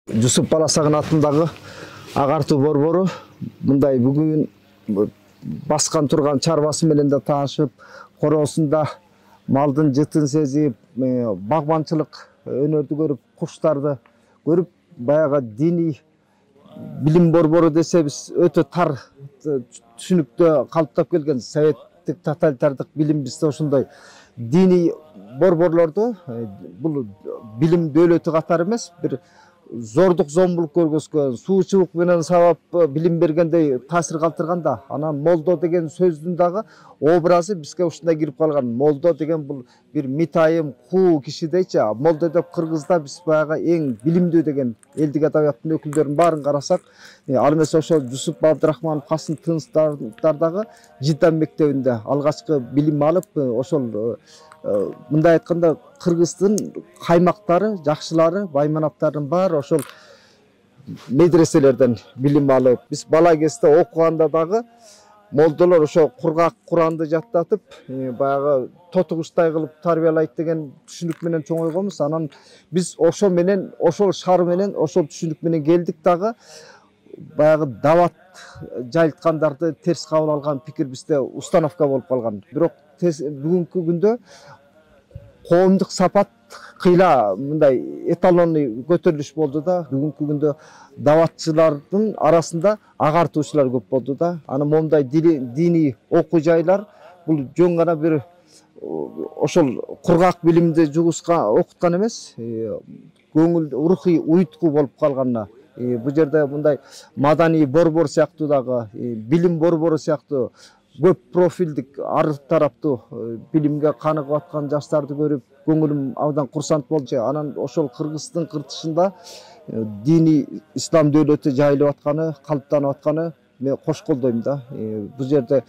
Жусуп Баласагын атындагы агартуу борбору мындай бүгүн баскан турган чарбасы менен да таанышып, короосунда малдын жытын сезип, багбанчылык өнөрдү көрүп, куштарды көрүп, баягы диний билим борбору десе биз өтө тар түшүнүктө калыптап келген советтик тоталитардык билим бизде ошондой диний борборлорду бул билим дөөлөтү катары эмес, бир зордук зомбулук көргөзгөн, суучулук менен сабап билим бергендей таасир калтырганда, анан молдо деген сөздүн дагы образы бизге ушундай кирип калган. Молдо деген бул бир митайым, куу кишидейчи. Молдо деп кыргызда биз баягы эң билимдүү деген элдик адабияттын өкүлдөрүнүн баарын карасак, ал эмес ошол Жусуп Абдрахманов Касым Тыныстардагы Жидан мектебинде алгачкы билим алып, ошол мындай айтканда кыргыздын каймактары, жакшылары, байманаттардын баары ошол медреселерден билим алып, биз бала кезде окуганда дагы молдолор ошо кургак Куранды жаттатып, баягы тоту куштай кылып тарбиялайт деген түшүнүк менен чоңойгонбуз. Анан биз ошо менен, ошол шар менен, ошол түшүнүк менен келдик дагы, баягы дават жайылткандарды терс кабыл алган пикир бизде установка болуп калган. Бирок бүгүнкү күндө коомдук сапат кыйла мындай эталонный көтөрүлүш болду да, бүгүнкү күндө даватчылардын арасында агартуучулар көп болду да. Анан момундай диний окуу жайлар бул жөн гана бир ошол кургак билимди окуткан эмес, көңүл рухий уютку болуп калганына. Бул жерде мындай маданий борбор сыяктуу дагы, билим борбору сыяктуу көп профилдик ар тараптуу билимге каныгып аткан жаштарды көрүп, көңүлүм абдан курсант болду. Анан ошол Кыргыздын кыртышында диний ислам дөөлөтү жайылып атканы, калыптанып атканы мен кош колдойм да. Бул жерде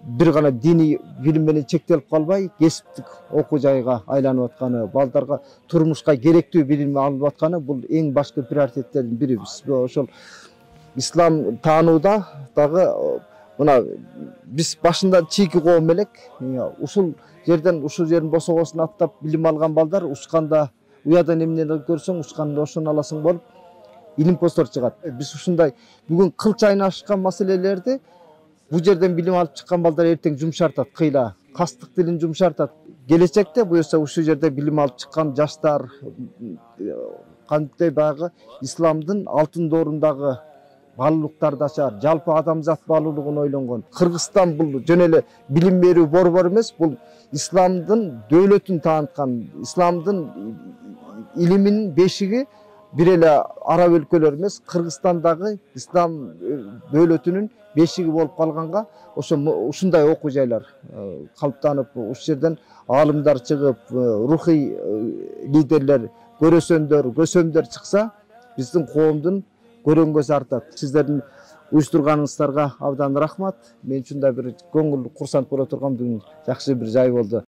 бир гана диний билим менен чектелип калбай, кесиптик окуу жайга айланып атканы, балдарга турмушка керектүү билим алынып атканы бул эң башкы приоритеттердин бири. Биз ошол ислам таанууда дагы мына биз башында чийки коом элек, ушул жерден ушул жердин босогосун аттап билим алган балдар учканда уядан эмнени көрсөң, учканда ошону аласың болуп илимпоздор чыгат. Биз ушундай бүгүн кылч айнашкан маселелерди бул жерден билим алып чыккан балдар эртең жумшартат, кыйла кастык тилин жумшартат. Келечекте буюрса ушул жерде билим алып чыккан жаштар кантип баягы исламдын алтын доорундагы баалуулуктарды ачар, жалпы адамзат баалуулугун ойлонгон. Кыргызстан бул жөн эле билим берүү борбору эмес, бул исламдын дөөлөтүн тааныткан, исламдын илиминин бешиги бир эле араб өлкөлөр эмес, Кыргызстандагы ислам дөөлөтүнүн бешиги болуп калганга, ошо ушундай окуу жайлар калыптанып, ушул жерден аалымдар чыгып, рухий лидерлер, көрөсөндөр, көсөмдөр чыкса, биздин коомдун көрөнгөсү артат. Сиздердин уюштурганыңыздарга абдан рахмат. Мен үчүн да бир көңүл курсант боло турган бүгүн жакшы бир жай болду.